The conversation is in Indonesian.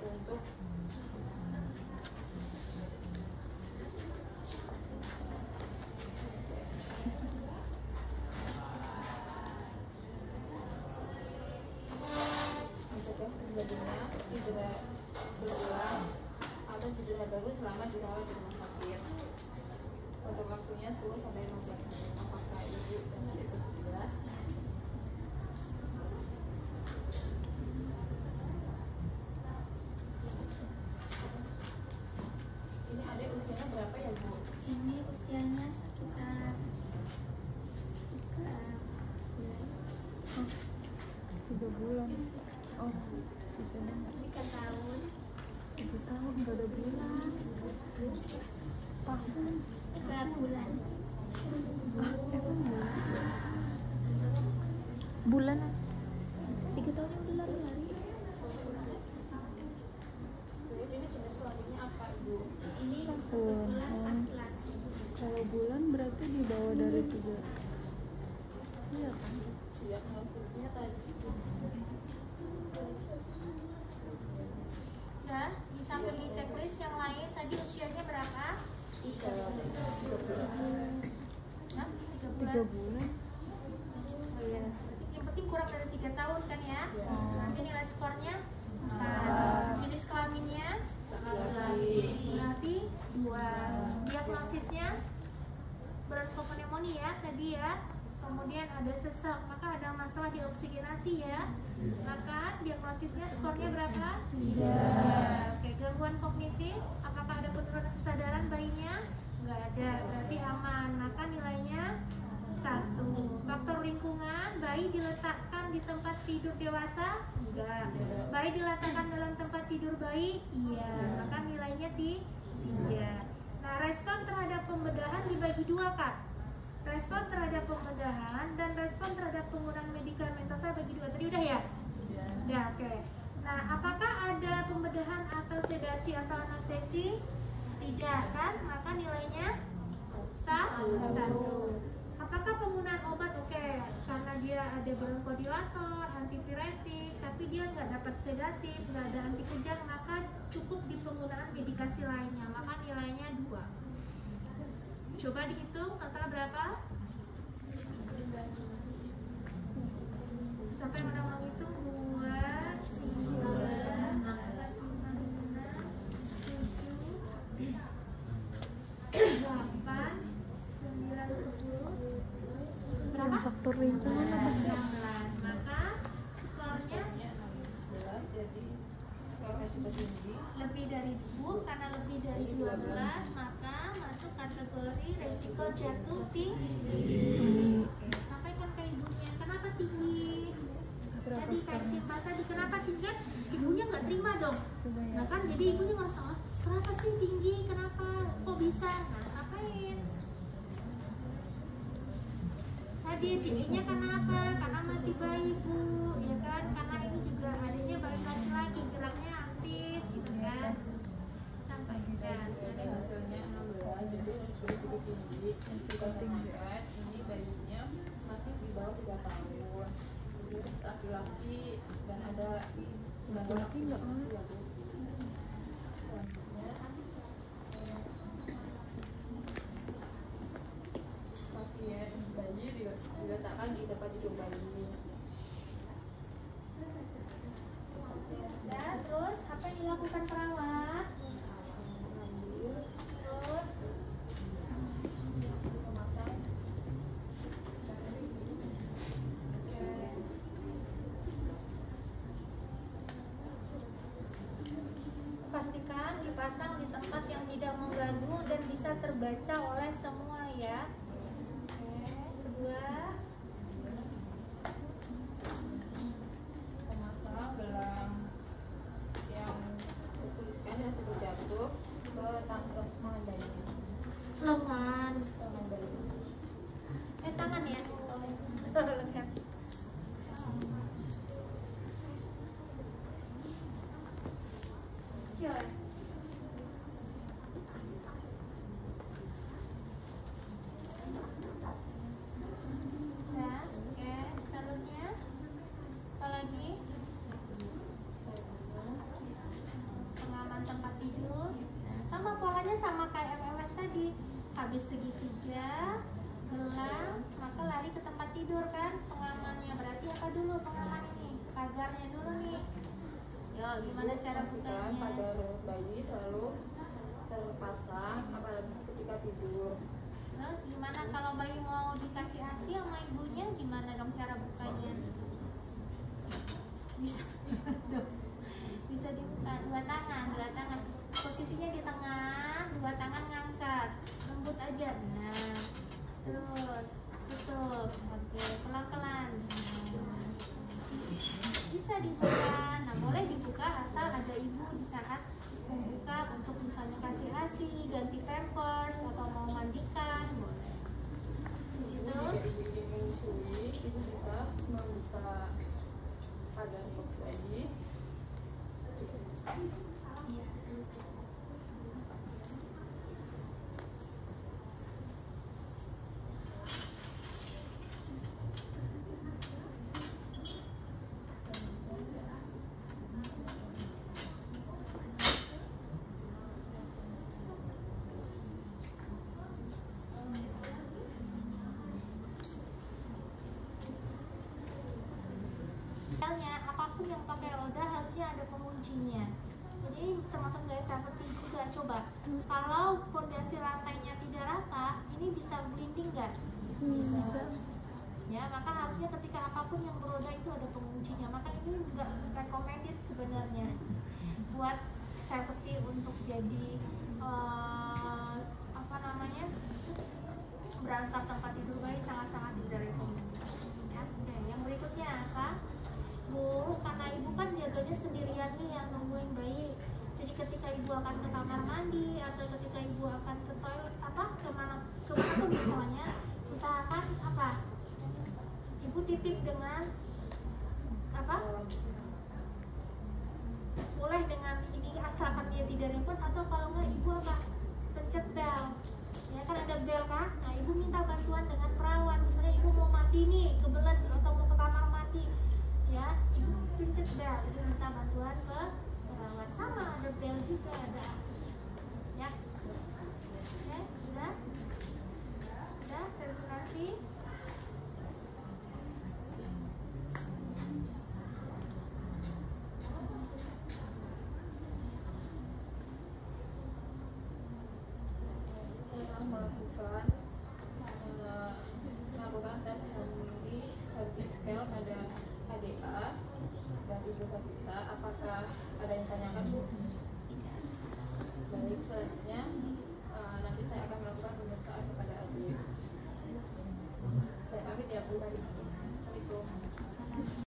untuk mencegah terjadinya cedera berulang atau cedera baru selama dirawat di rumah sakit. Untuk waktunya 10 sampai 15 hari. Apakah ibu dan adik bersedia? Ini adik usianya berapa ya, Bu? Ini usianya sekitar 3 bulan. Oh, usianya 3 tahun. 3 tahun, gak ada bulan. Tahun. 3 bulan. Emang bulan? 3 tahun yang udah lari. Terus ini jenis kelaminnya apa, Ibu? Ini kebetulan laki-laki. Kalau bulan berarti di bawah dari 3. Iya kan? Diagnosisnya tadi. Ya, disambil di checklist yang lain tadi usianya berapa? 3 bulan. Hah? 3 bulan. 3 bulan. Oh iya. Yang penting kurang dari 3 tahun kan ya? Ya. Nanti nilai skornya 4. Jenis kelaminnya laki-laki 2. Diagnosisnya bronchopneumonia ya tadi ya. Kemudian ada sesak, maka ada masalah di oksigenasi ya. Maka diagnosisnya skornya berapa? 3. Oke, gangguan kognitif, apakah ada penurunan kesadaran bayinya? Nggak ada, berarti aman. Maka nilainya 1. Faktor lingkungan, bayi diletakkan di tempat tidur dewasa? Enggak. Bayi diletakkan dalam tempat tidur bayi? Iya. Maka nilainya 3. Nah, respon terhadap pembedahan dibagi 2 kan? Respon terhadap pembedahan dan respon terhadap penggunaan medikamentosa bagi 2. Tadi udah ya? Ya, oke. Nah, apakah ada pembedahan atau sedasi atau anestesi? Tidak kan? Maka nilainya 1. Apakah penggunaan obat? Oke, karena dia ada bronkodilator, antipiretik, tapi dia nggak dapat sedatif, nggak ada anti kejang, maka cukup di penggunaan medikasi lainnya. Maka nilainya 2. Coba dihitung total berapa? Sampai mana mau hitung? 2, 3, 4, 5, 6, 7, 8, 9, 10. Berapa? Faktor lingkungan apa? 16. Maka skornya 16, jadi skor resiko tinggi. lebih dari karena lebih dari 12, maka masuk kategori resiko jatuh tinggi. Oke, sampaikan ke ibunya kenapa tinggi. Tadi kayak Simba tadi kenapa tinggi? Ibunya nggak terima dong. Nah kan jadi ibunya ngerasa kenapa sih tinggi, kenapa kok bisa. Nah sampaikan tadi tingginya kenapa, karena masih bayi Bu, ya kan, karena ini juga adanya bayi laki-laki, geraknya aktif gitu kan. Sampaikan. Jadi hasilnya 16, jadi sudah cukup tinggi. Kita tingkat, ini bayinya masih di bawah 3 tahun. Terus laki-laki dan ada Laki-laki nggak ya, Bu. Selanjutnya pasien bayi diletakkan di tempat tidur bayi. Ya, terus apa yang dilakukan perawat? Terus Memasang pastikan dipasang di tempat yang tidak mengganggu dan bisa terbaca oleh semua ya. Oke, kedua memasang dalam yang tuliskan yang sudah jatuh ke tangan bayinya. lengan. Tangan bayi. Tangan ya. Lengan. Sure. habis segitiga gelang maka lari ke tempat tidur kan pengamannya. Berarti apa dulu pengaman ini? Pagarnya dulu nih. Yo, gimana cara Pastikan bukanya? pagar bayi selalu terpasang apalagi ketika tidur. Terus gimana kalau bayi mau dikasih ASI sama ibunya, gimana dong cara bukanya? Bisa bisa dibuka dua tangan, posisinya di tengah, dua tangan ngangkat, lembut aja. Nah, terus tutup, oke, pelan-pelan. Nah, bisa dibuka. Nah, boleh dibuka asal ada ibu di saat membuka untuk misalnya kasih ASI, ganti pampers atau mau mandikan, boleh. Di situ Jika ibu ingin menyusui, ibu bisa membuka pagar box bayi. Misalnya apapun yang pakai roda harusnya ada penguncinya. Jadi termasuk gaya seperti juga. Coba kalau fondasi lantainya tidak rata, ini bisa blinding nggak? Bisa. Ya, maka harusnya ketika apapun yang beroda itu ada penguncinya. Maka ini juga recommended sebenarnya buat safety untuk jadi apa namanya berangkat tempat tidur bayi sangat-sangat tidak rekomendasi. Ya, oke. Yang berikutnya apa? Bu, karena ibu kan jaganya sendirian nih yang nungguin bayi. Jadi ketika ibu akan ke kamar mandi atau ketika ibu akan ke toilet kemana pun misalnya, usahakan apa? Ibu titip dengan apa? Boleh dengan ini asalkan dia tidak repot, atau kalau nggak ibu apa? Pencet bel. Ya kan ada bel kan? Nah, ibu minta bantuan dengan perawat. Misalnya ibu mau mandi nih, kebelet atau mau ke kamar mandi. Ya, ibu pencet bel, ibu minta bantuan ke perawat. Sama ada bel juga, ada aksesnya. Ya. Oke, sudah? Sudah, terima kasih. Saya melakukan tes hamil herbit scale pada KDA dan ibu kita apakah